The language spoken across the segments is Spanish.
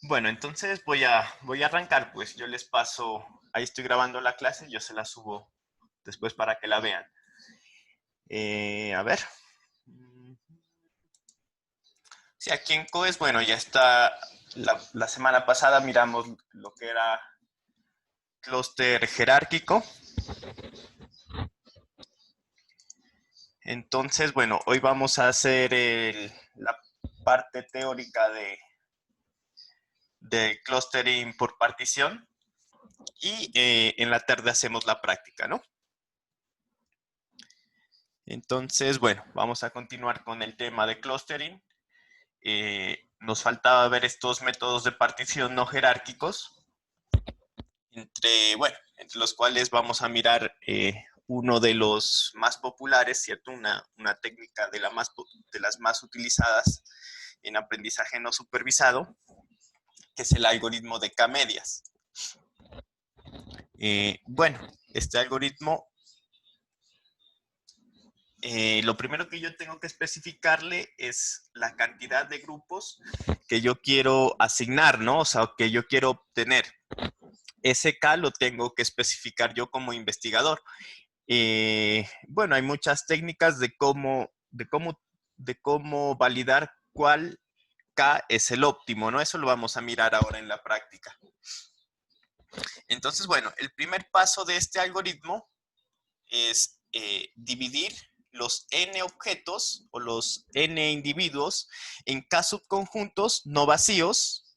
Bueno, entonces voy a arrancar, pues yo les paso, ahí estoy grabando la clase, yo se la subo después para que la vean. A ver. Sí, aquí en COES, bueno, ya está, la semana pasada miramos lo que era clúster jerárquico. Entonces, bueno, hoy vamos a hacer la parte teórica de clustering por partición y en la tarde hacemos la práctica, ¿no? Entonces, bueno, vamos a continuar con el tema de clustering. Nos faltaba ver estos métodos de partición no jerárquicos, entre los cuales vamos a mirar uno de los más populares, ¿cierto? Una técnica de las más utilizadas en aprendizaje no supervisado, que es el algoritmo de K-medias. Bueno, este algoritmo, lo primero que yo tengo que especificarle es la cantidad de grupos que yo quiero asignar, ¿no? O sea, que yo quiero obtener. Ese K lo tengo que especificar yo como investigador. Bueno, hay muchas técnicas de cómo validar cuál K es el óptimo, ¿no? Eso lo vamos a mirar ahora en la práctica. Entonces, bueno, el primer paso de este algoritmo es dividir los n objetos o los n individuos en K subconjuntos no vacíos.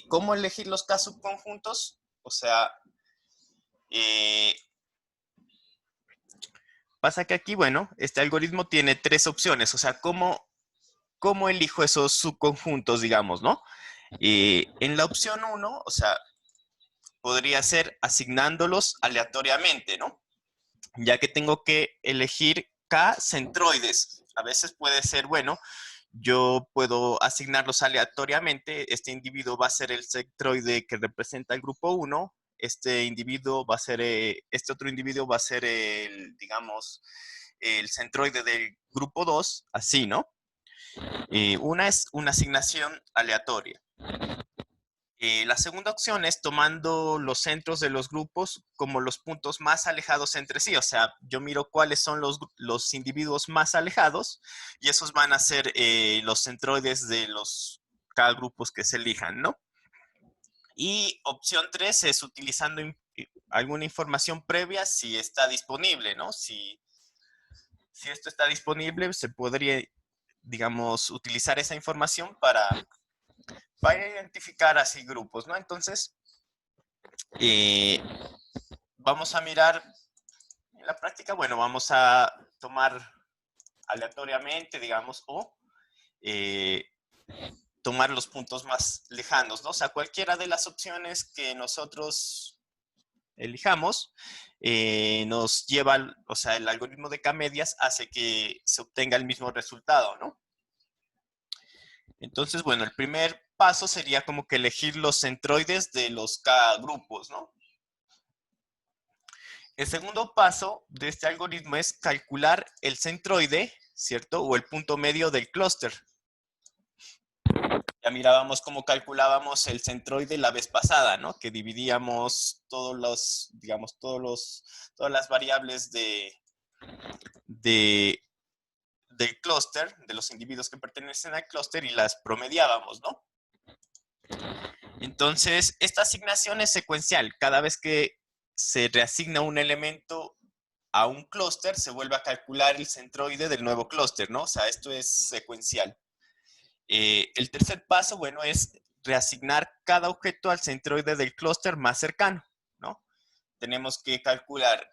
¿Cómo elegir los K subconjuntos? O sea, pasa que aquí, bueno, este algoritmo tiene tres opciones. O sea, ¿cómo elijo esos subconjuntos, digamos, no? En la opción 1, o sea, podría ser asignándolos aleatoriamente, ¿no? Ya que tengo que elegir K centroides. A veces puede ser, bueno, yo puedo asignarlos aleatoriamente. Este individuo va a ser el centroide que representa el grupo 1. Este otro individuo va a ser digamos, el centroide del grupo 2, así, ¿no? Una es una asignación aleatoria. La segunda opción es tomando los centros de los grupos como los puntos más alejados entre sí. O sea, yo miro cuáles son los individuos más alejados y esos van a ser los centroides de los cada grupos que se elijan, ¿no? Y opción 3 es utilizando alguna información previa si está disponible, ¿no? Si esto está disponible, se podría, digamos, utilizar esa información para identificar así grupos, ¿no? Entonces, vamos a mirar en la práctica, bueno, vamos a tomar aleatoriamente, digamos, o eh, tomar los puntos más lejanos, ¿no? O sea, cualquiera de las opciones que nosotros elijamos nos lleva, o sea, el algoritmo de K-medias hace que se obtenga el mismo resultado, ¿no? Entonces, bueno, el primer paso sería como que elegir los centroides de los K grupos, ¿no? El segundo paso de este algoritmo es calcular el centroide, ¿cierto? O el punto medio del clúster. Ya mirábamos cómo calculábamos el centroide la vez pasada, ¿no? Que dividíamos digamos, todas las variables del clúster, de los individuos que pertenecen al clúster y las promediábamos, ¿no? Entonces, esta asignación es secuencial. Cada vez que se reasigna un elemento a un clúster, se vuelve a calcular el centroide del nuevo clúster, ¿no? O sea, esto es secuencial. El tercer paso, bueno, es reasignar cada objeto al centroide del clúster más cercano, ¿no? Tenemos que calcular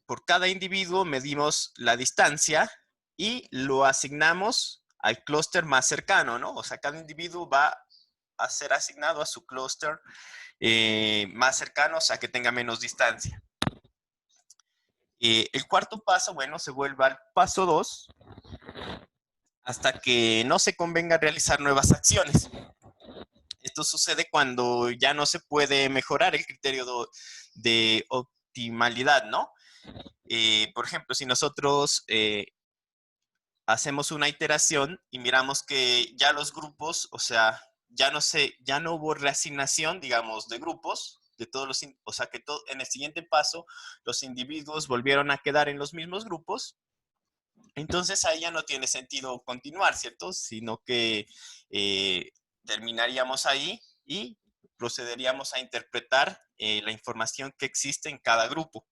por cada individuo, medimos la distancia y lo asignamos al clúster más cercano, ¿no? O sea, cada individuo va a ser asignado a su clúster más cercano, o sea, que tenga menos distancia. El cuarto paso, bueno, se vuelve al paso 2 hasta que no se convenga realizar nuevas acciones. Esto sucede cuando ya no se puede mejorar el criterio de optimalidad, ¿no? Por ejemplo, si nosotros hacemos una iteración y miramos que ya los grupos, o sea, ya no hubo reasignación, digamos, de grupos, de todos los, o sea que en el siguiente paso los individuos volvieron a quedar en los mismos grupos. Entonces ahí ya no tiene sentido continuar, ¿cierto? Sino que terminaríamos ahí y procederíamos a interpretar la información que existe en cada grupo.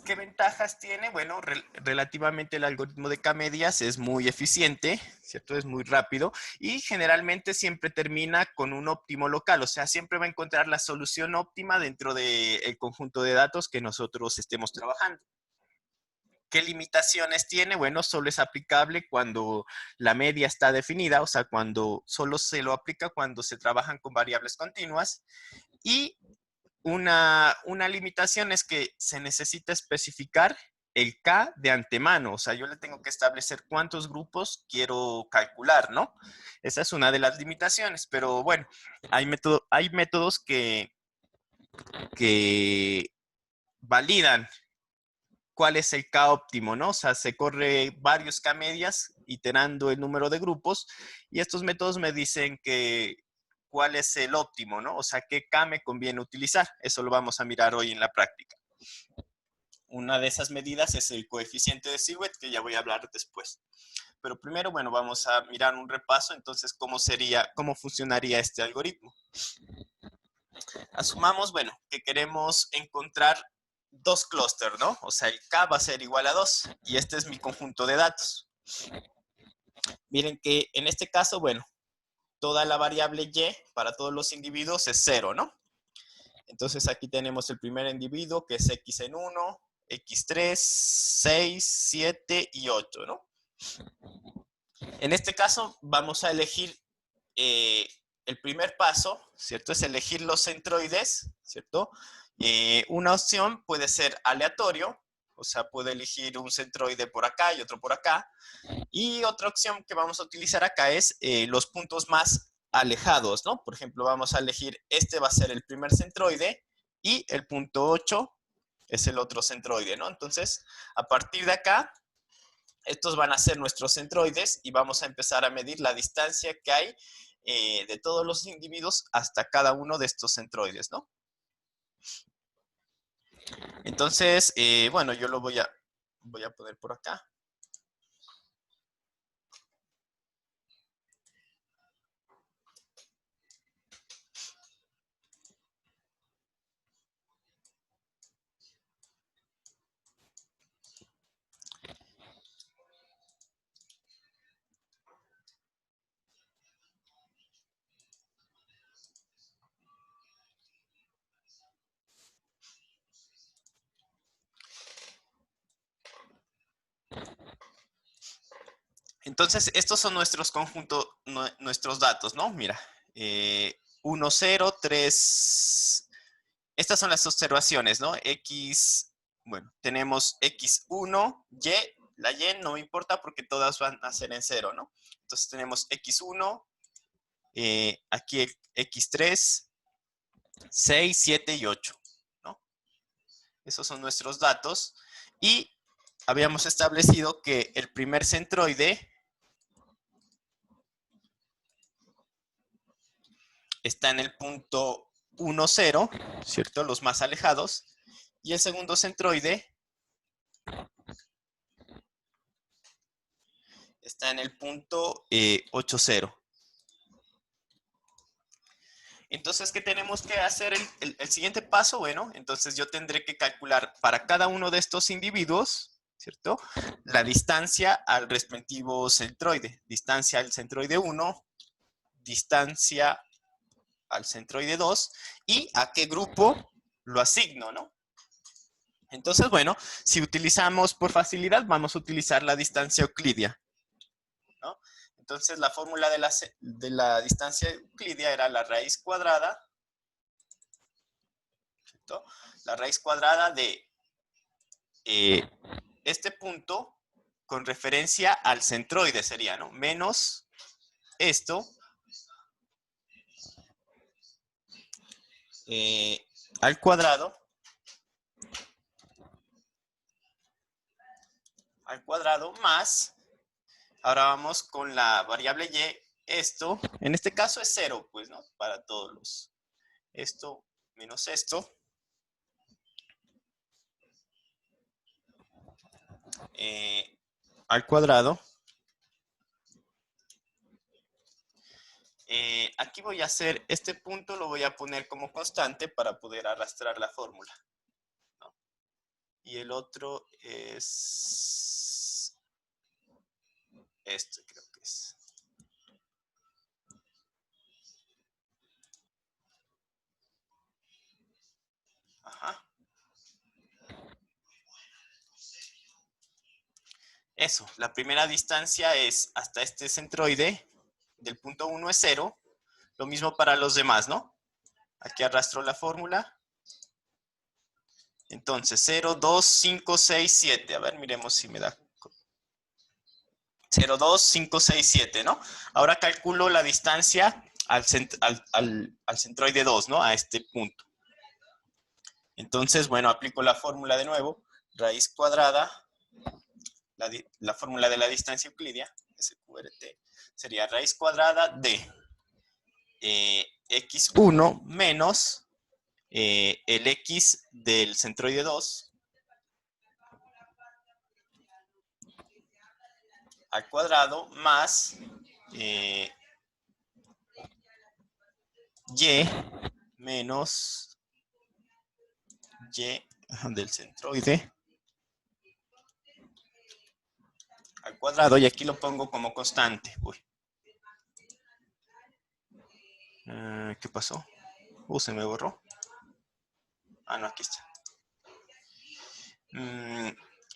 ¿Qué ventajas tiene? Bueno, relativamente el algoritmo de K-medias es muy eficiente, ¿cierto? Es muy rápido y generalmente siempre termina con un óptimo local, o sea, siempre va a encontrar la solución óptima dentro del conjunto de datos que nosotros estemos trabajando. ¿Qué limitaciones tiene? Bueno, solo es aplicable cuando la media está definida, o sea, cuando solo se lo aplica cuando se trabajan con variables continuas. Y una limitación es que se necesita especificar el K de antemano, o sea, yo le tengo que establecer cuántos grupos quiero calcular, ¿no? Esa es una de las limitaciones, pero bueno, hay métodos que validan cuál es el K óptimo, ¿no? O sea, se corre varios K medias iterando el número de grupos y estos métodos me dicen que cuál es el óptimo, ¿no? O sea, qué K me conviene utilizar. Eso lo vamos a mirar hoy en la práctica. Una de esas medidas es el coeficiente de Siwet, que ya voy a hablar después. Pero primero, bueno, vamos a mirar un repaso, entonces, cómo funcionaría este algoritmo. Asumamos, bueno, que queremos encontrar dos clústeres, ¿no? O sea, el K va a ser igual a 2 y este es mi conjunto de datos. Miren que en este caso, bueno, toda la variable Y para todos los individuos es 0, ¿no? Entonces aquí tenemos el primer individuo que es X en 1, X3, 6, 7 y 8, ¿no? En este caso vamos a elegir el primer paso, ¿cierto? Es elegir los centroides, ¿cierto? Una opción puede ser aleatorio, o sea, puedo elegir un centroide por acá y otro por acá. Y otra opción que vamos a utilizar acá es los puntos más alejados, ¿no? Por ejemplo, vamos a elegir, este va a ser el primer centroide y el punto 8 es el otro centroide, ¿no? Entonces, a partir de acá, estos van a ser nuestros centroides y vamos a empezar a medir la distancia que hay de todos los individuos hasta cada uno de estos centroides, ¿no? Entonces, bueno, yo lo voy a poner por acá. Entonces, estos son nuestros conjuntos, nuestros datos, ¿no? Mira, 1, 0, 3. Estas son las observaciones, ¿no? X, bueno, tenemos X1, Y, la Y no me importa porque todas van a ser en 0, ¿no? Entonces tenemos X1, aquí X3, 6, 7 y 8, ¿no? Esos son nuestros datos. Y habíamos establecido que el primer centroide está en el punto 1, 0, ¿cierto? Los más alejados. Y el segundo centroide está en el punto 8, 0. Entonces, ¿qué tenemos que hacer? El siguiente paso, bueno, entonces yo tendré que calcular para cada uno de estos individuos, ¿cierto? La distancia al respectivo centroide. Distancia al centroide 1, distancia al centroide 2 y a qué grupo lo asigno, ¿no? Entonces, bueno, si utilizamos por facilidad, vamos a utilizar la distancia euclidia, ¿no? Entonces, la fórmula de la distancia euclidia era la raíz cuadrada, ¿cierto? La raíz cuadrada de este punto con referencia al centroide sería, ¿no? Menos esto al cuadrado más Ahora vamos con la variable y. Esto, en este caso es 0, pues, ¿no? Para todos los. Esto menos esto. Al cuadrado. Aquí voy a hacer, este punto lo voy a poner como constante para poder arrastrar la fórmula, ¿no? Y el otro es este, creo que es. Ajá. Eso, la primera distancia es hasta este centroide, del punto 1 es 0. Lo mismo para los demás, ¿no? Aquí arrastro la fórmula. Entonces, 0, 2, 5, 6, 7. A ver, miremos si me da. 0, 2, 5, 6, 7, ¿no? Ahora calculo la distancia al centroide 2, ¿no? A este punto. Entonces, bueno, aplico la fórmula de nuevo. Raíz cuadrada, la fórmula de la distancia euclidia, SQRT, sería raíz cuadrada de x1 menos el x del centroide 2 al cuadrado más y menos y del centroide al cuadrado, y aquí lo pongo como constante. Uy. ¿Qué pasó? Se me borró. Ah, no, aquí está.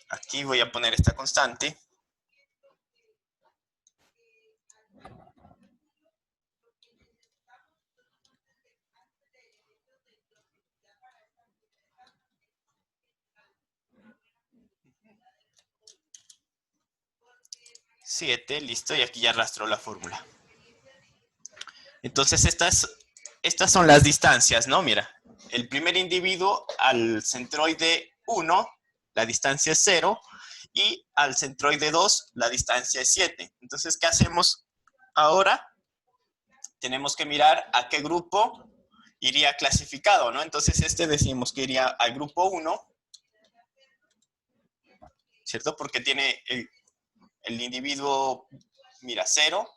Aquí voy a poner esta constante. Siete, listo, y aquí ya arrastró la fórmula. Entonces estas son las distancias, ¿no? Mira, el primer individuo al centroide 1, la distancia es 0, y al centroide 2, la distancia es 7. Entonces, ¿qué hacemos ahora? Tenemos que mirar a qué grupo iría clasificado, ¿no? Entonces, decimos que iría al grupo 1, ¿cierto? Porque tiene el individuo, mira, 0.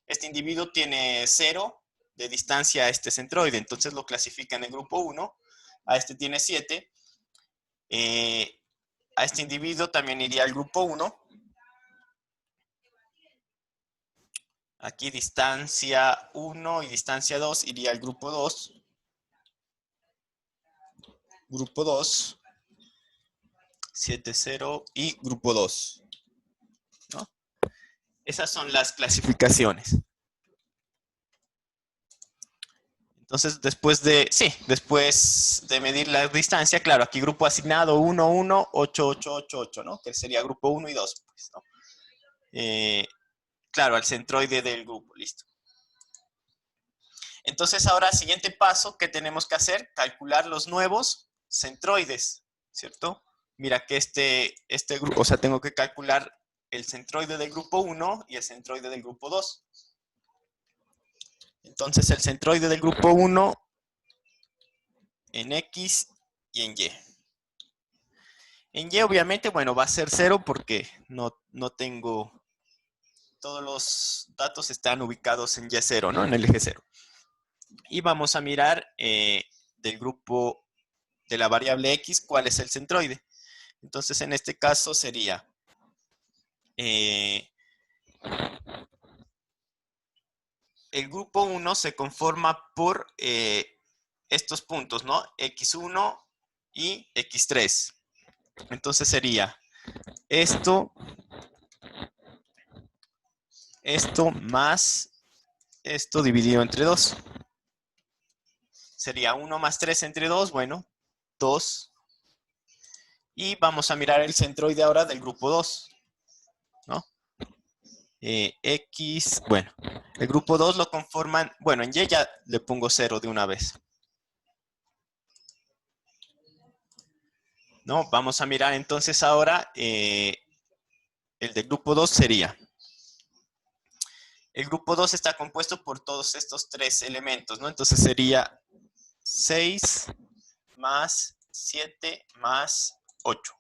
Este individuo tiene 0 de distancia a este centroide, entonces lo clasifica en el grupo 1. A este tiene 7. A este individuo también iría al grupo 1. Aquí distancia 1 y distancia 2 iría al grupo 2. Grupo 2. 7, 0 y grupo 2, ¿no? Esas son las clasificaciones. Entonces, después de medir la distancia, claro, aquí grupo asignado 1, 1, 8, 8, 8, 8, ¿no? Que sería grupo 1 y 2, pues, ¿no? Claro, al centroide del grupo, listo. Entonces, ahora, siguiente paso que tenemos que hacer, calcular los nuevos centroides, ¿cierto? Mira que este grupo, o sea, tengo que calcular el centroide del grupo 1 y el centroide del grupo 2. Entonces, el centroide del grupo 1 en X y en Y. En Y, obviamente, bueno, va a ser 0 porque no tengo... Todos los datos están ubicados en Y0, ¿no? En el eje 0. Y vamos a mirar del grupo de la variable X cuál es el centroide. Entonces, en este caso sería... el grupo 1 se conforma por estos puntos, ¿no? X1 y X3. Entonces sería esto más esto dividido entre 2. Sería 1 más 3 entre 2, bueno, 2. Y vamos a mirar el centroide ahora del grupo 2, ¿no? X, bueno, el grupo 2 lo conforman, bueno, en Y ya le pongo 0 de una vez. ¿No? Vamos a mirar entonces ahora, el del grupo 2 sería El grupo 2 está compuesto por todos estos tres elementos, ¿no? Entonces sería 6 más 7 más 8.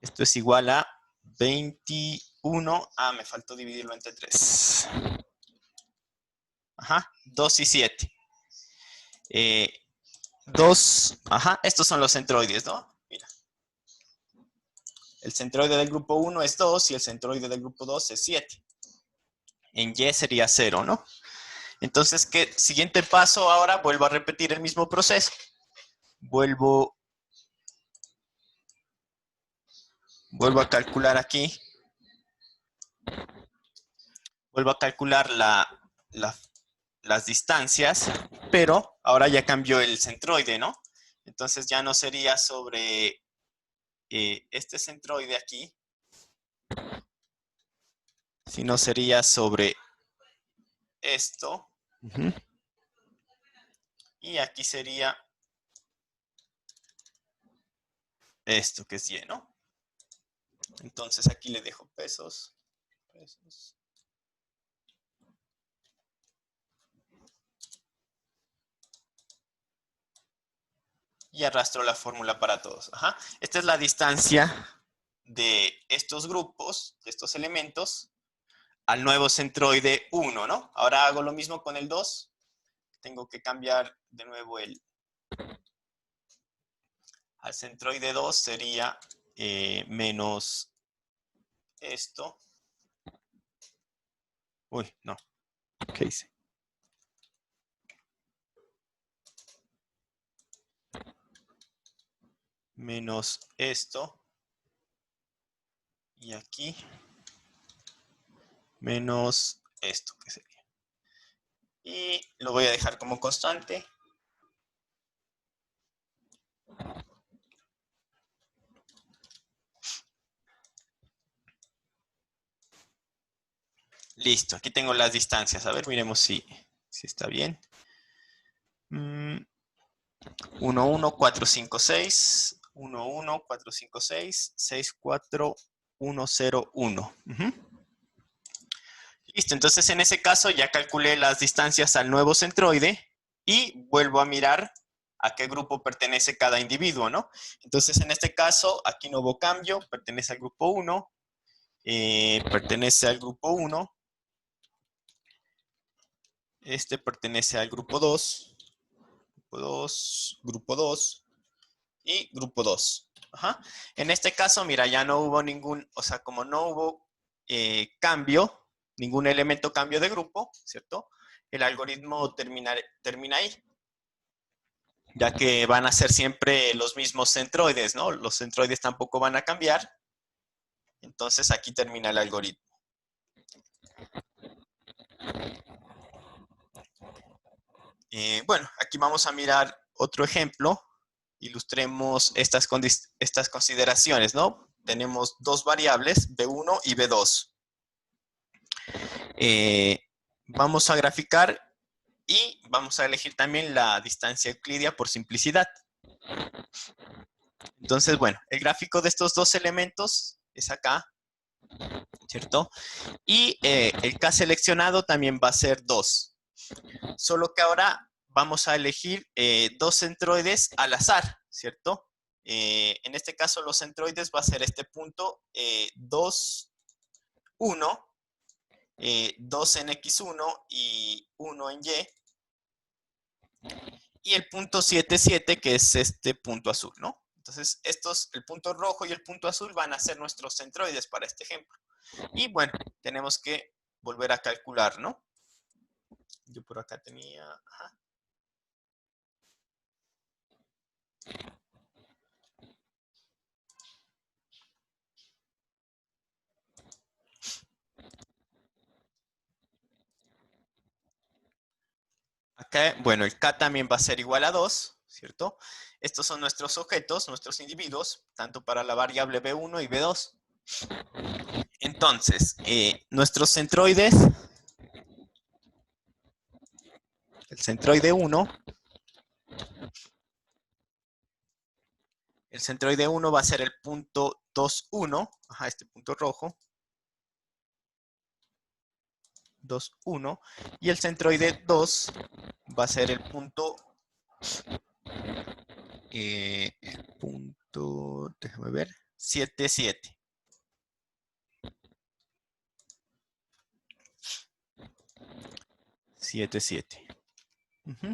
Esto es igual a 21. Ah, me faltó dividirlo entre 3. Ajá, 2 y 7. 2, ajá, estos son los centroides, ¿no? Mira. El centroide del grupo 1 es 2 y el centroide del grupo 2 es 7. En Y sería 0, ¿no? Entonces, ¿qué siguiente paso? Ahora vuelvo a repetir el mismo proceso. Vuelvo a calcular aquí. Vuelvo a calcular las distancias, pero ahora ya cambió el centroide, ¿no? Entonces ya no sería sobre este centroide aquí, sino sería sobre esto. Y aquí sería esto que es Y, ¿no? Entonces aquí le dejo pesos. Y arrastro la fórmula para todos. Ajá. Esta es la distancia de estos grupos, de estos elementos, al nuevo centroide 1, ¿no? Ahora hago lo mismo con el 2. Tengo que cambiar de nuevo al centroide 2 sería menos esto. Uy, no. ¿Qué hice? Menos esto. Y aquí menos esto, que sería. Y lo voy a dejar como constante. Listo, aquí tengo las distancias. A ver, miremos si está bien. 1, 1, 4, 5, 6. 1, 1, 4, 5, 6. 6, 4, 1, 0, 1. Listo, entonces en ese caso ya calculé las distancias al nuevo centroide y vuelvo a mirar a qué grupo pertenece cada individuo, ¿no? Entonces en este caso aquí no hubo cambio, pertenece al grupo 1, pertenece al grupo 1, este pertenece al grupo 2, grupo 2, grupo 2 y grupo 2. Ajá. En este caso, mira, ya no hubo ningún, o sea, como no hubo cambio, ningún elemento cambio de grupo, ¿cierto? El algoritmo termina ahí, ya que van a ser siempre los mismos centroides, ¿no? Los centroides tampoco van a cambiar. Entonces aquí termina el algoritmo. Bueno, aquí vamos a mirar otro ejemplo. Ilustremos estas consideraciones, ¿no? Tenemos dos variables, B1 y B2. Vamos a graficar y vamos a elegir también la distancia euclidia por simplicidad. Entonces, bueno, el gráfico de estos dos elementos es acá, ¿cierto? Y el K seleccionado también va a ser 2. Solo que ahora vamos a elegir dos centroides al azar, ¿cierto? En este caso los centroides va a ser este punto 2, 1, 2 en X1 y 1 en Y. Y el punto 7, 7, que es este punto azul, ¿no? Entonces, el punto rojo y el punto azul van a ser nuestros centroides para este ejemplo. Y bueno, tenemos que volver a calcular, ¿no? Yo por acá tenía... Ajá. Acá, bueno, el K también va a ser igual a 2, ¿cierto? Estos son nuestros objetos, nuestros individuos, tanto para la variable B1 y B2. Entonces, nuestros centroides, el centroide 1, el centroide 1 va a ser el punto 2, 1, ajá, este punto rojo, 2, 1, y el centroide 2 va a ser el punto, déjame ver, 7, 7. 7, 7. Ujú.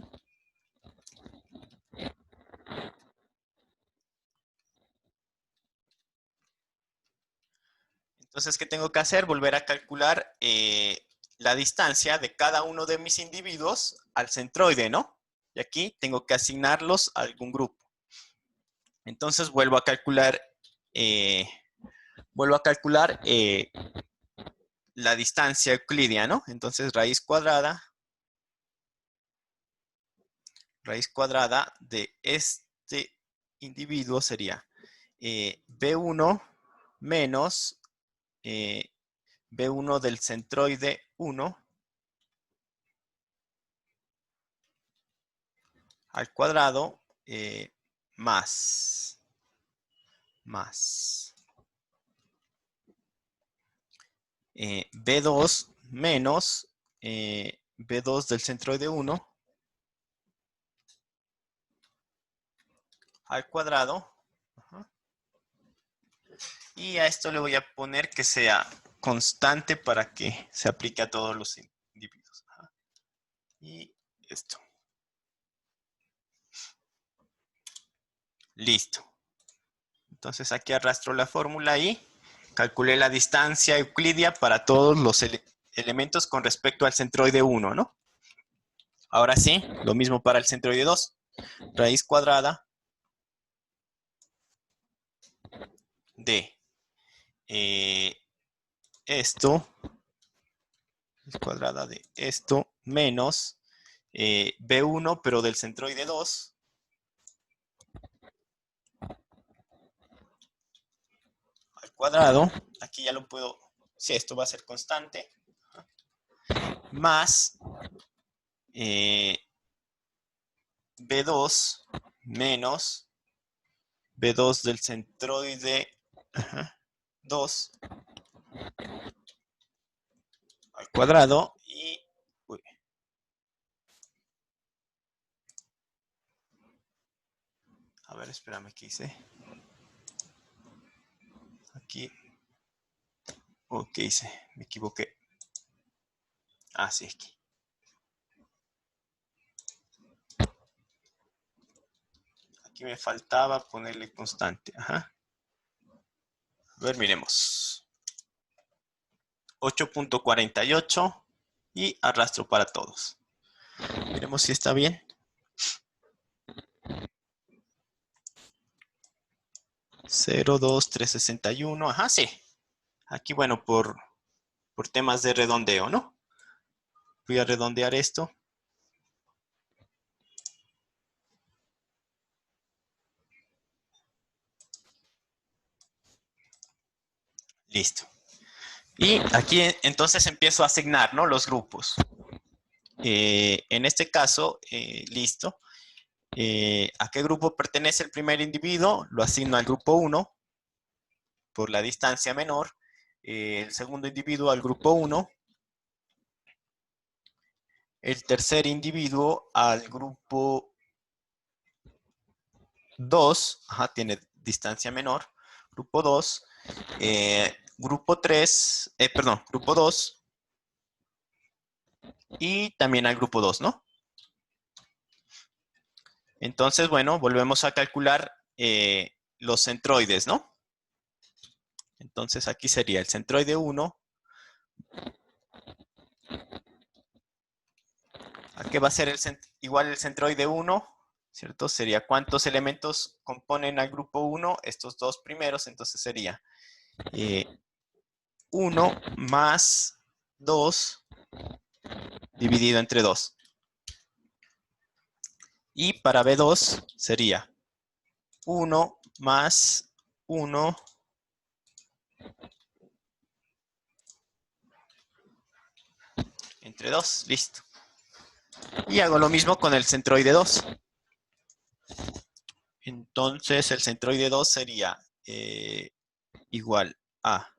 Entonces, ¿qué tengo que hacer? Volver a calcular la distancia de cada uno de mis individuos al centroide, ¿no? Y aquí tengo que asignarlos a algún grupo. Entonces, eh, vuelvo a calcular la distancia euclidia, ¿no? Entonces, raíz cuadrada de este individuo sería B1 menos B1 del centroide 1 al cuadrado más B2 menos B2 del centroide 1 al cuadrado. Ajá. Y a esto le voy a poner que sea constante para que se aplique a todos los individuos. Ajá. Y esto. Listo. Entonces aquí arrastro la fórmula y calculé la distancia euclidia para todos los elementos con respecto al centroide 1, ¿no? Ahora sí, lo mismo para el centroide 2. Raíz cuadrada de esto, raíz cuadrada de esto, menos B1, pero del centroide 2, al cuadrado. Aquí ya lo puedo, si esto va a ser constante, más B2 menos B2 del centroide 2 al cuadrado y... Uy, a ver, espérame, ¿qué hice? Aquí. Oh, ¿qué hice? Me equivoqué. Ah, sí, aquí. Aquí me faltaba ponerle constante. Ajá. A ver, miremos. 8.48 y arrastro para todos. Miremos si está bien. 0,2361. Ajá, sí. Aquí, bueno, por temas de redondeo, ¿no? Voy a redondear esto. Listo. Y aquí entonces empiezo a asignar, ¿no? Los grupos. En este caso, listo. ¿A qué grupo pertenece el primer individuo? Lo asigno al grupo 1 por la distancia menor. El segundo individuo al grupo 1. El tercer individuo al grupo 2. Ajá, tiene distancia menor. Grupo 2. Grupo 3. Perdón, grupo 2. Y también al grupo 2, ¿no? Entonces, bueno, volvemos a calcular los centroides, ¿no? Entonces aquí sería el centroide 1. ¿A qué va a ser igual el centroide 1? ¿Cierto? Sería cuántos elementos componen al grupo 1, estos dos primeros, entonces sería 1 más 2 dividido entre 2. Y para B2 sería 1 más 1 entre 2. Listo. Y hago lo mismo con el centroide 2. Entonces el centroide 2 sería igual a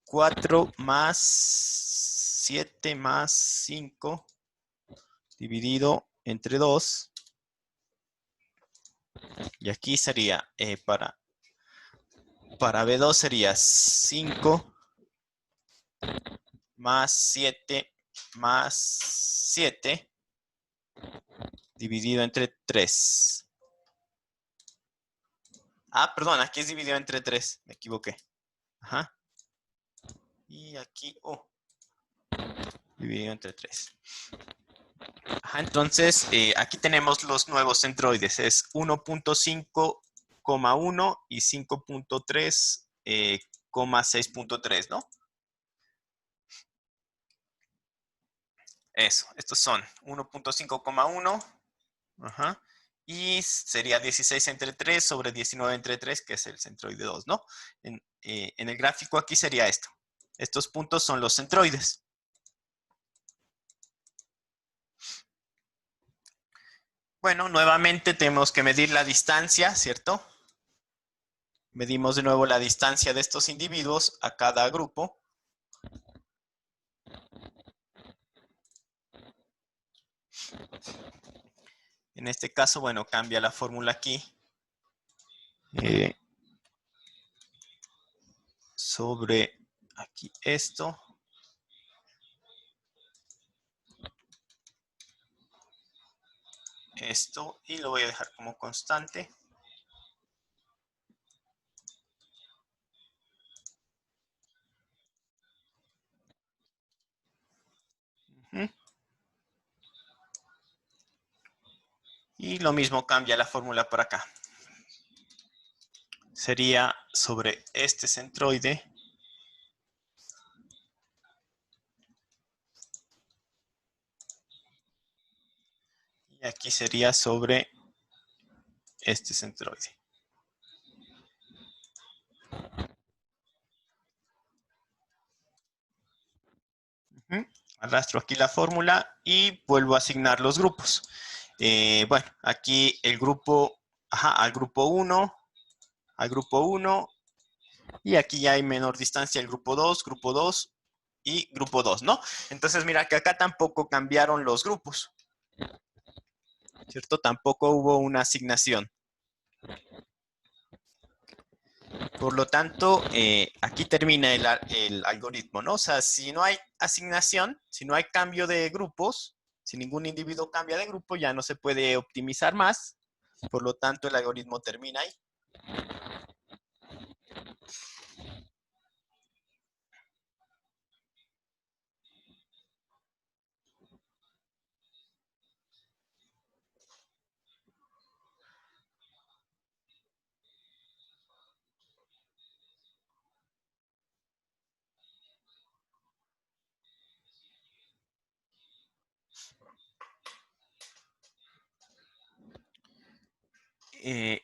4 más 7 más 5 dividido entre 2. Y aquí sería, para B2 sería 5 más 7 más 7 dividido entre 3. Ah, perdón, aquí es dividido entre 3. Me equivoqué. Ajá. Y aquí, dividido entre 3. Ajá, entonces, aquí tenemos los nuevos centroides. Es 1.5,1 y 5.3, 6.3, ¿no? Eso, estos son 1.5,1. Ajá. Y sería 16 entre 3 sobre 19 entre 3, que es el centroide 2, ¿no? En el gráfico aquí sería esto. Estos puntos son los centroides. Bueno, nuevamente tenemos que medir la distancia, ¿cierto? Medimos de nuevo la distancia de estos individuos a cada grupo. En este caso, bueno, cambia la fórmula aquí. Sobre aquí esto. Esto, y lo voy a dejar como constante. Y lo mismo cambia la fórmula por acá. Sería sobre este centroide. Y aquí sería sobre este centroide. Arrastro aquí la fórmula y vuelvo a asignar los grupos. Bueno, aquí el grupo, al grupo 1, y aquí ya hay menor distancia el grupo 2 y grupo 2, ¿no? Entonces mira que acá tampoco cambiaron los grupos, ¿cierto? Tampoco hubo una asignación. Por lo tanto, aquí termina el algoritmo, ¿no? O sea, si no hay asignación, si no hay cambio de grupos, si ningún individuo cambia de grupo, ya no se puede optimizar más. Por lo tanto, el algoritmo termina ahí.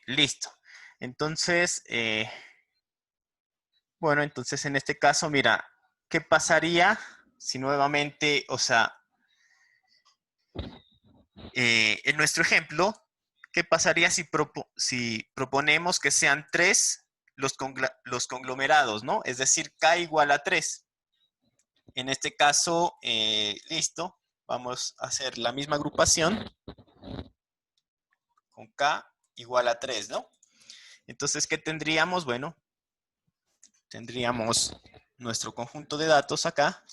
Listo. Entonces, bueno, entonces en este caso, mira, ¿qué pasaría si nuevamente, o sea, en nuestro ejemplo, ¿qué pasaría si proponemos que sean 3 los conglomerados, ¿no? Es decir, K igual a 3. En este caso, listo, vamos a hacer la misma agrupación con K igual a 3, ¿no? Entonces, ¿qué tendríamos? Bueno, tendríamos nuestro conjunto de datos acá.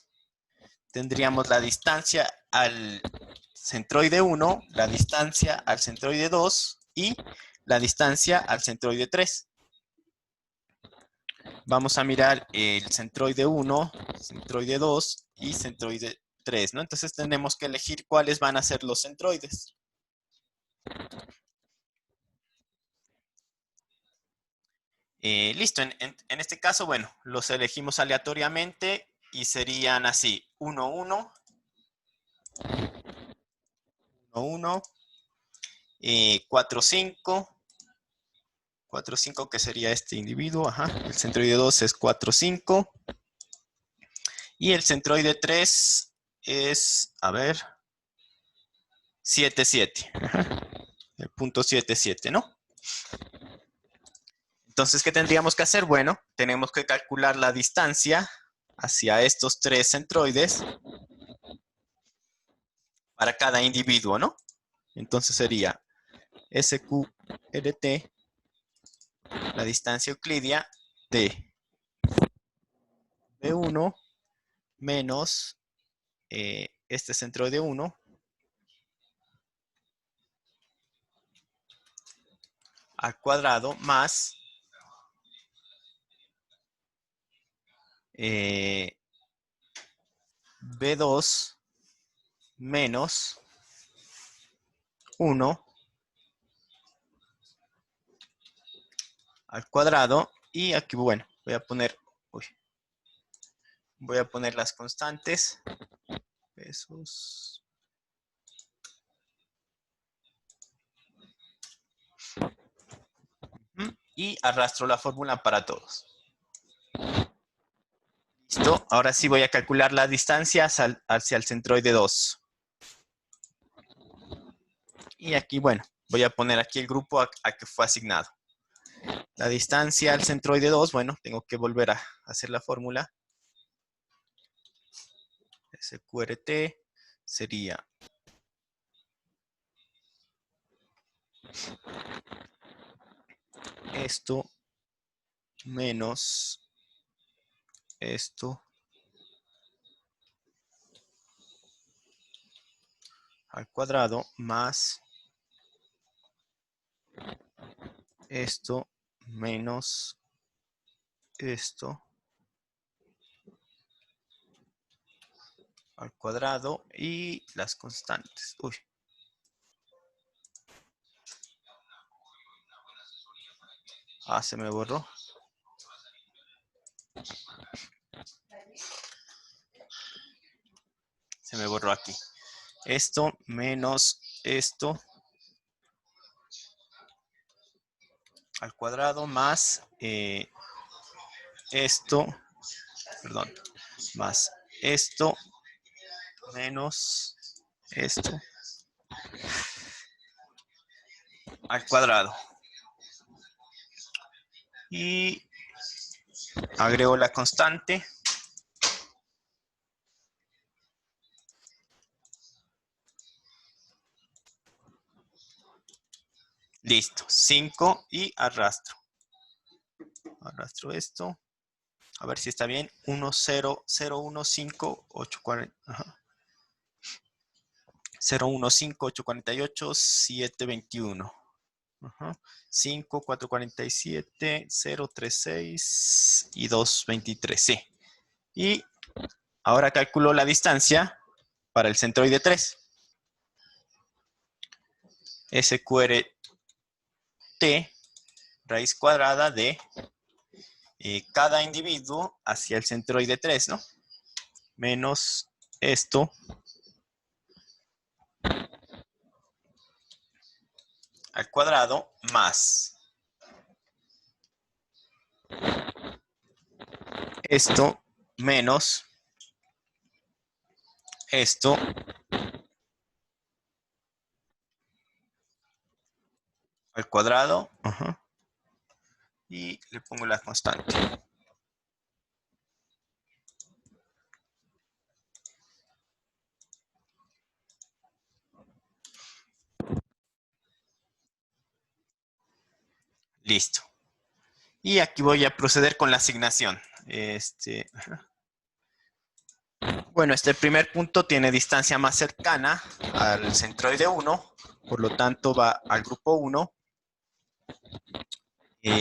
Tendríamos la distancia al centroide 1, la distancia al centroide 2 y la distancia al centroide 3. Vamos a mirar el centroide 1, centroide 2 y centroide 3, ¿no? Entonces tenemos que elegir cuáles van a ser los centroides. Listo, en este caso, bueno, los elegimos aleatoriamente y serían así, 1, 1, 1, 1, 4, 5, 4, 5 que sería este individuo, el centroide 2 es 4, 5, y el centroide 3 es, a ver, 7, 7, el punto 7, 7, ¿no? Entonces, ¿qué tendríamos que hacer? Bueno, tenemos que calcular la distancia hacia estos tres centroides para cada individuo, ¿no? Entonces sería SQRT, la distancia euclidia de B1 menos este centroide 1 al cuadrado más B2 menos 1 al cuadrado. Y aquí, bueno, voy a poner las constantes. Pesos. Y arrastro la fórmula para todos. Listo, ahora sí voy a calcular la distancia hacia el centroide 2. Y aquí, bueno, voy a poner aquí el grupo a que fue asignado. La distancia al centroide 2, bueno, tengo que volver a hacer la fórmula. SQRT sería esto menos esto al cuadrado más esto menos esto al cuadrado y las constantes. Uy. Ah, se me borró. Se me borró aquí. Esto menos esto al cuadrado más esto, perdón, más esto menos esto al cuadrado. Y agrego la constante. Listo, 5 y arrastro. Arrastro esto. A ver si está bien. 1, 0, 0, 1, 5, 8, 40. Ajá. 0, 1, 5, 8, 48, 7, 21. Ajá. 5, 4, 47, 0, 3, 6 y 2, 23. Sí. Y ahora calculo la distancia para el centroide 3. SQRT, raíz cuadrada de cada individuo hacia el centroide 3, ¿no? Menos esto al cuadrado más esto menos esto al cuadrado. Ajá. Y le pongo la constante. Listo. Y aquí voy a proceder con la asignación. Bueno, este primer punto tiene distancia más cercana al centroide 1, por lo tanto va al grupo 1.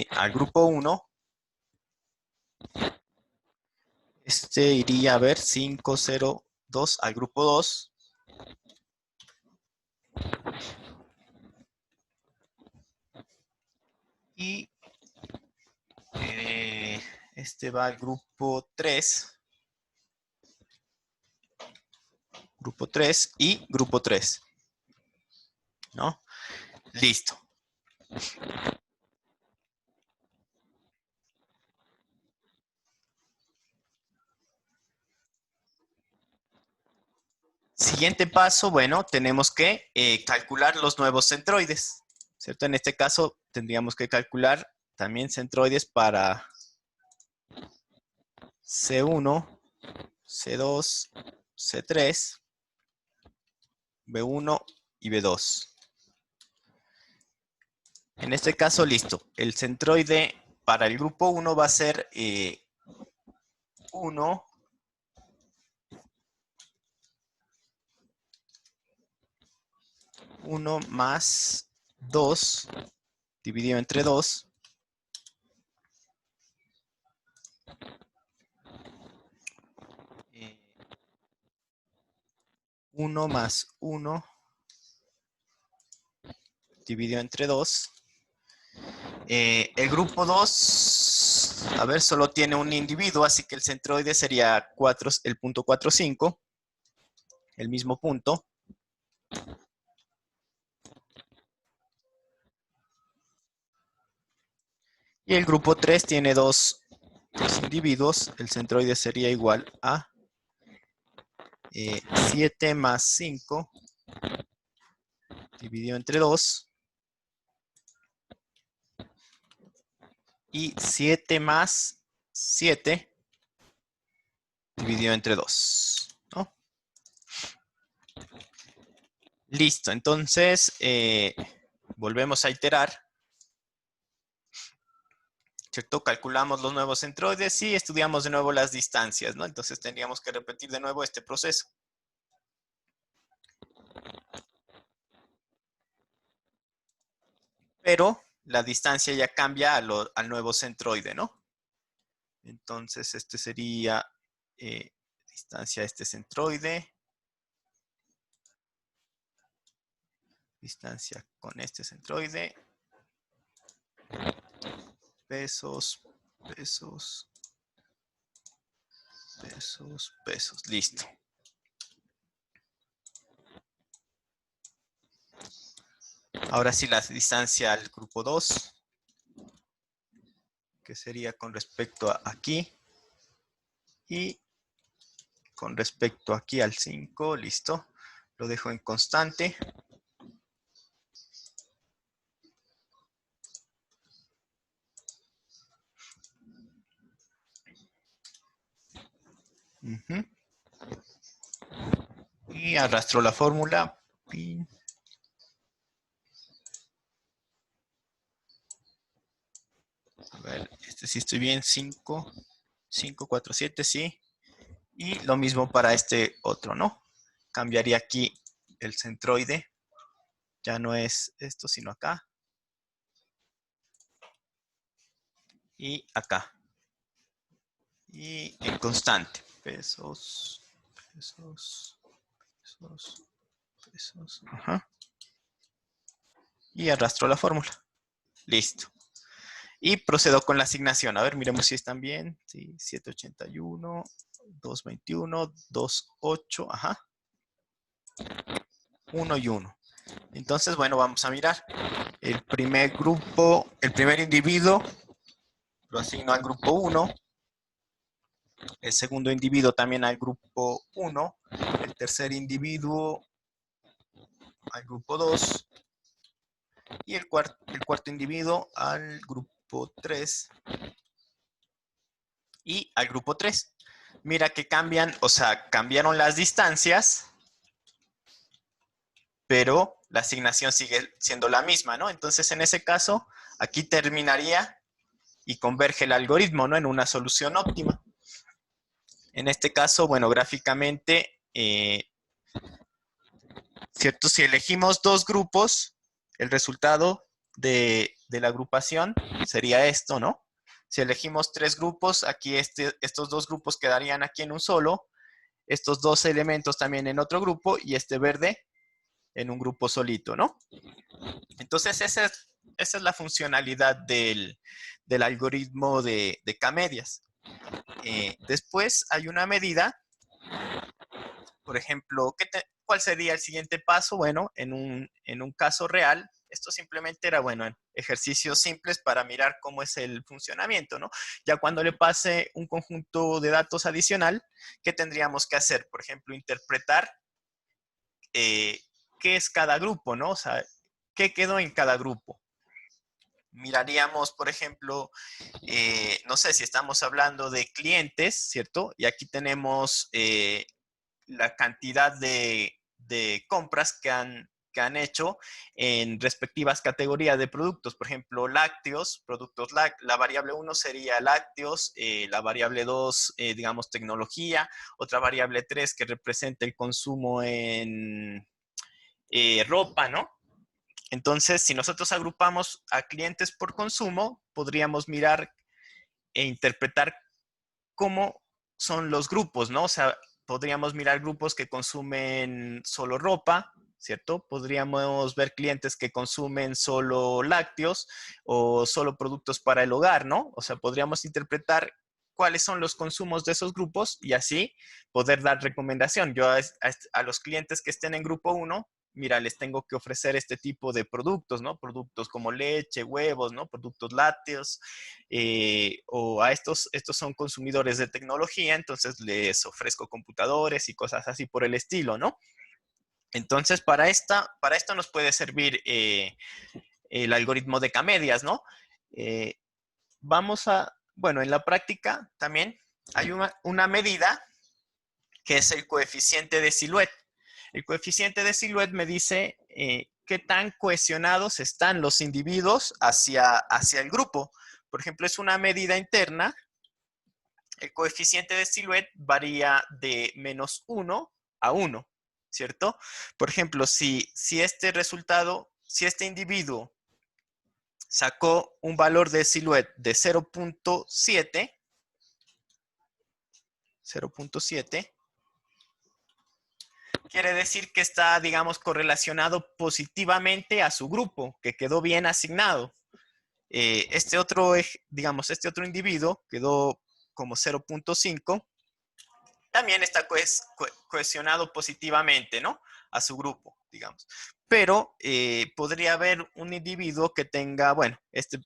Al grupo 1, iría a ver 5, 0, 2 al grupo 2. Y este va al grupo 3. Grupo 3 y grupo 3. ¿No? Listo. Siguiente paso, bueno, tenemos que calcular los nuevos centroides, ¿cierto? En este caso tendríamos que calcular también centroides para C1, C2, C3, B1 y B2. En este caso, listo. El centroide para el grupo 1 va a ser 1 más 2 dividido entre 2. 1 más 1 dividido entre 2. El grupo 2, a ver, solo tiene un individuo, así que el centroide sería 4, el punto 4, 5, el mismo punto. Y el grupo 3 tiene dos individuos, el centroide sería igual a 7 más 5 dividido entre 2 y 7 más 7 dividido entre 2, ¿no? Listo, entonces volvemos a iterar, ¿cierto? Calculamos los nuevos centroides y estudiamos de nuevo las distancias, ¿no? Entonces tendríamos que repetir de nuevo este proceso. Pero la distancia ya cambia al nuevo centroide, ¿no? Entonces este sería distancia a este centroide, distancia con este centroide, pesos, pesos, pesos, pesos, listo. Ahora sí la distancia al grupo 2, que sería con respecto a aquí, y con respecto aquí al 5, listo. Lo dejo en constante. Y arrastro la fórmula. A ver, este sí estoy bien. 5, 5, 4, 7, sí. Y lo mismo para este otro, ¿no? Cambiaría aquí el centroide. Ya no es esto, sino acá. Y acá. Y en constante. Pesos, pesos, pesos, pesos. Ajá. Y arrastro la fórmula. Listo. Y procedo con la asignación. A ver, miremos si están bien. Sí, 781, 221, 28, ajá. 1 y 1. Entonces, bueno, vamos a mirar. El primer grupo, el primer individuo lo asigno al grupo 1. El segundo individuo también al grupo 1. El tercer individuo al grupo 2. Y el cuarto individuo al grupo 3. Y al grupo 3. Mira que cambian, o sea, cambiaron las distancias, pero la asignación sigue siendo la misma, ¿no? Entonces, en ese caso, aquí terminaría y converge el algoritmo, ¿no? En una solución óptima. En este caso, bueno, gráficamente, ¿cierto? Si elegimos dos grupos, el resultado de la agrupación sería esto, ¿no? Si elegimos tres grupos, aquí estos dos grupos quedarían aquí en un solo, estos dos elementos también en otro grupo y este verde en un grupo solito, ¿no? Entonces, esa es la funcionalidad del algoritmo de K-medias. Después hay una medida, por ejemplo, ¿cuál sería el siguiente paso? Bueno, en un caso real, esto simplemente era, bueno, ejercicios simples para mirar cómo es el funcionamiento, ¿no? Ya cuando le pase un conjunto de datos adicional, ¿qué tendríamos que hacer? Por ejemplo, interpretar qué es cada grupo, ¿no? O sea, qué quedó en cada grupo. miraríamos, por ejemplo, no sé si estamos hablando de clientes, ¿cierto? Y aquí tenemos la cantidad de compras que han hecho en respectivas categorías de productos. Por ejemplo, lácteos, productos lácteos. La variable 1 sería lácteos, la variable 2, digamos, tecnología, otra variable 3 que representa el consumo en ropa, ¿no? Entonces, si nosotros agrupamos a clientes por consumo, podríamos mirar e interpretar cómo son los grupos, ¿no? O sea, podríamos mirar grupos que consumen solo ropa, ¿cierto? Podríamos ver clientes que consumen solo lácteos o solo productos para el hogar, ¿no? O sea, podríamos interpretar cuáles son los consumos de esos grupos y así poder dar recomendación. Yo a los clientes que estén en grupo 1, mira, les tengo que ofrecer este tipo de productos, ¿no? Productos como leche, huevos, ¿no? Productos lácteos, o a estos son consumidores de tecnología, entonces les ofrezco computadores y cosas así por el estilo, ¿no? Entonces, para esto nos puede servir el algoritmo de K-medias, ¿no? Eh, bueno, en la práctica también hay una medida que es el coeficiente de Silhouette. El coeficiente de Silhouette me dice qué tan cohesionados están los individuos hacia el grupo. Por ejemplo, es una medida interna. El coeficiente de Silhouette varía de -1 a 1, ¿cierto? Por ejemplo, si este individuo sacó un valor de Silhouette de 0.7, quiere decir que está, digamos, correlacionado positivamente a su grupo, que quedó bien asignado. Este otro individuo quedó como 0.5, también está cohesionado positivamente, ¿no? A su grupo, digamos. Pero podría haber un individuo que tenga, bueno,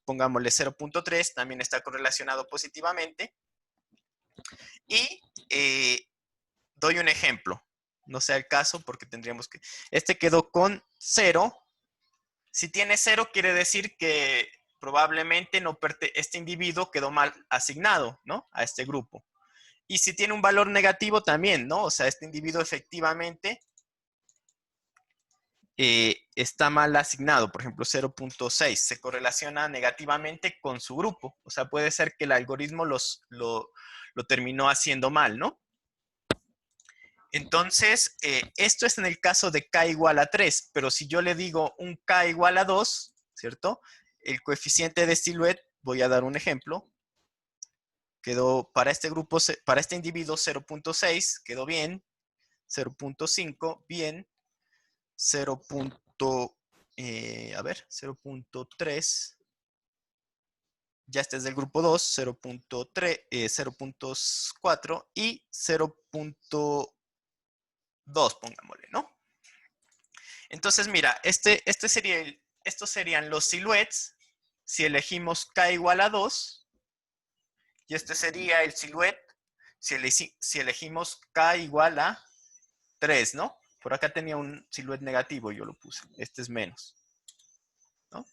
pongámosle 0.3, también está correlacionado positivamente. Y doy un ejemplo. No sea el caso porque tendríamos que... Este quedó con 0. Si tiene 0, quiere decir que probablemente este individuo quedó mal asignado, ¿no? A este grupo. Y si tiene un valor negativo también, ¿no? O sea, este individuo efectivamente está mal asignado. Por ejemplo, 0.6 se correlaciona negativamente con su grupo. O sea, puede ser que el algoritmo lo terminó haciendo mal, ¿no? Entonces, esto es en el caso de k igual a 3, pero si yo le digo un k igual a 2, ¿cierto? El coeficiente de Silhouette, voy a dar un ejemplo, quedó para este grupo, para este individuo 0.6, quedó bien, 0.5, bien, 0.3, ya este es del grupo 2, 0.3, 0.4 y 0.2, pongámosle, ¿no? Entonces, mira, estos serían los silhouettes si elegimos k igual a 2, y este sería el silhouette si elegimos k igual a 3, ¿no? Por acá tenía un silhouette negativo, yo lo puse. Este es menos, ¿no?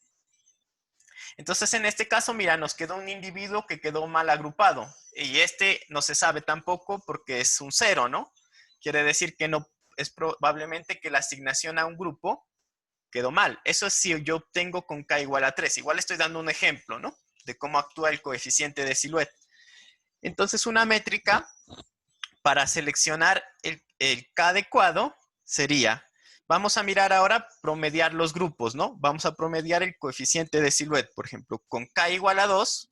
Entonces, en este caso, mira, nos quedó un individuo que quedó mal agrupado. Y este no se sabe tampoco porque es un 0, ¿no? Quiere decir que no es probablemente que la asignación a un grupo quedó mal. Eso es si yo obtengo con k igual a 3. Igual estoy dando un ejemplo, ¿no? De cómo actúa el coeficiente de Silhouette. Entonces, una métrica para seleccionar el k adecuado sería, vamos a mirar ahora promediar los grupos, ¿no? Vamos a promediar el coeficiente de Silhouette, por ejemplo, con k igual a 2,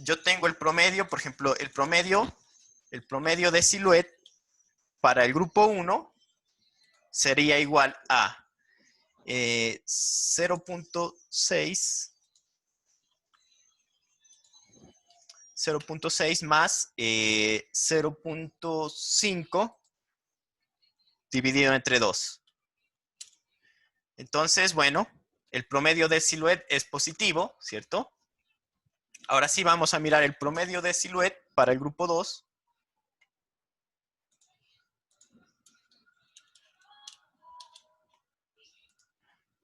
yo tengo el promedio, por ejemplo, el promedio de Silhouette para el grupo 1 sería igual a 0.6 más 0.5 dividido entre 2. Entonces, bueno, el promedio de Silhouette es positivo, ¿cierto? Ahora sí vamos a mirar el promedio de Silhouette para el grupo 2.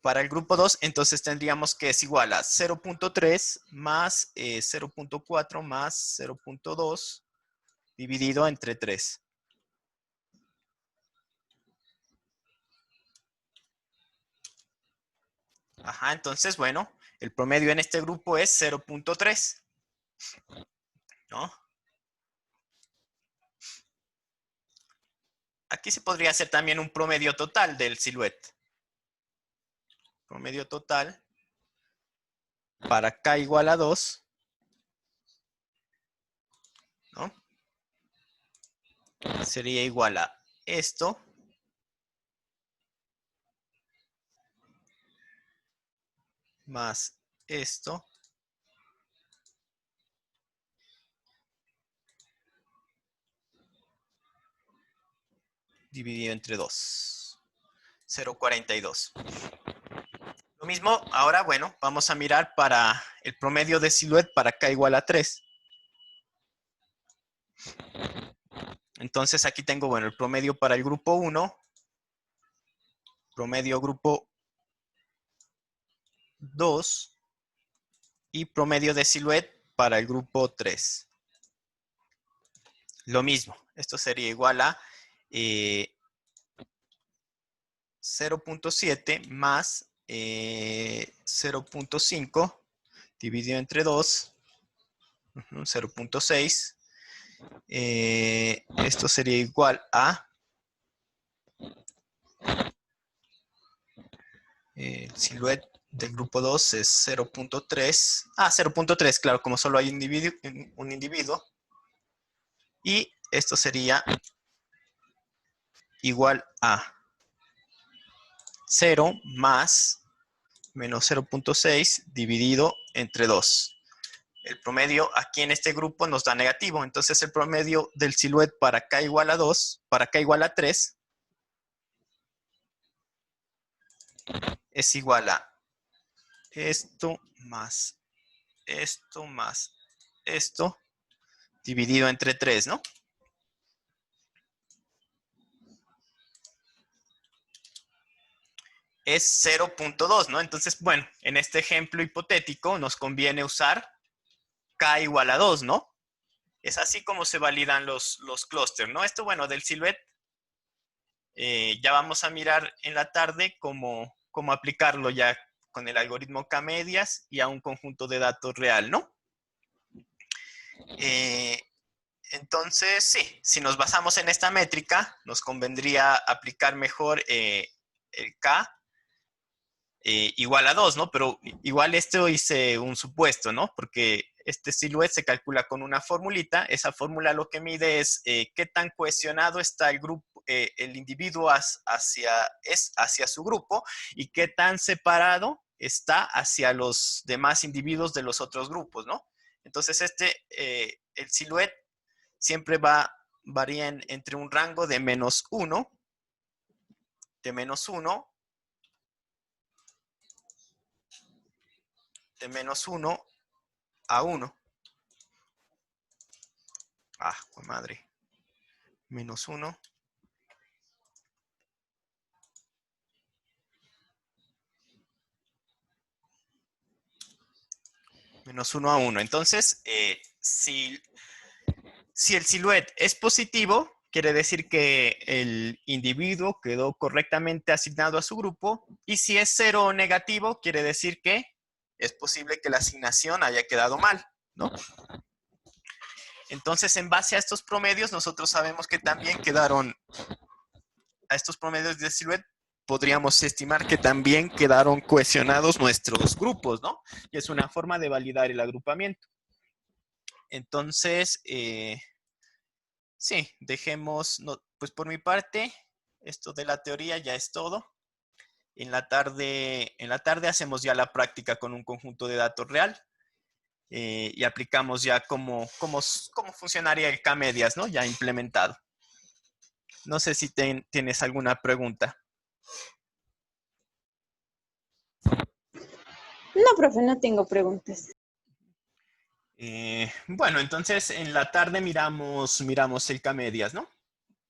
Para el grupo 2, entonces tendríamos que es igual a 0.3 más 0.4 más 0.2 dividido entre 3. Ajá, entonces, bueno, el promedio en este grupo es 0.3, ¿no? Aquí se podría hacer también un promedio total del siluete. Promedio total para K igual a 2, ¿no? Sería igual a esto más esto dividido entre 2. 0.42. Lo mismo, ahora, bueno, vamos a mirar para el promedio de silueta para K igual a 3. Entonces aquí tengo, bueno, el promedio para el grupo 1, promedio grupo 2 y promedio de silueta para el grupo 3. Lo mismo, esto sería igual a 0.7 más 0.5 dividido entre 2, 0.6. Esto sería igual a silueta del grupo 2 es 0.3. 0.3, claro, como solo hay un individuo. Y esto sería igual a 0 más menos 0.6 dividido entre 2. El promedio aquí en este grupo nos da negativo. Entonces el promedio del silueta para K igual a 2, para K igual a 3, es igual a esto más esto dividido entre 3, ¿no? Es 0.2, ¿no? Entonces, bueno, en este ejemplo hipotético nos conviene usar K igual a 2, ¿no? Es así como se validan los clústeres, ¿no? Esto, bueno, del silhouette, ya vamos a mirar en la tarde cómo aplicarlo ya con el algoritmo K-medias y a un conjunto de datos real, ¿no? Entonces, sí, si nos basamos en esta métrica, nos convendría aplicar mejor el K igual a 2, ¿no? Pero igual esto hice un supuesto, ¿no? Porque este silueta se calcula con una formulita. Esa fórmula lo que mide es qué tan cohesionado está el grupo, el individuo hacia su grupo y qué tan separado está hacia los demás individuos de los otros grupos, ¿no? Entonces el silueta siempre varía entre un rango de menos 1 de menos 1 a 1. Madre. Menos 1. Menos 1 a 1. Entonces, si el silueta es positivo, quiere decir que el individuo quedó correctamente asignado a su grupo. Y si es 0 o negativo, quiere decir que es posible que la asignación haya quedado mal, ¿no? Entonces, en base a estos promedios, nosotros sabemos que también quedaron, a estos promedios de silueta, podríamos estimar que también quedaron cohesionados nuestros grupos, ¿no? Y es una forma de validar el agrupamiento. Entonces, sí, dejemos, no, pues por mi parte, esto de la teoría ya es todo. En la tarde hacemos ya la práctica con un conjunto de datos real y aplicamos ya cómo funcionaría el K-medias, ¿no? Ya implementado. No sé si tienes alguna pregunta. No, profe, no tengo preguntas. Bueno, entonces en la tarde miramos el K-medias, ¿no?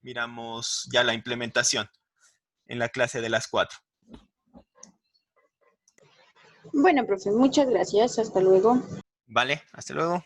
Miramos ya la implementación en la clase de las 4. Bueno, profe, muchas gracias. Hasta luego. Vale, hasta luego.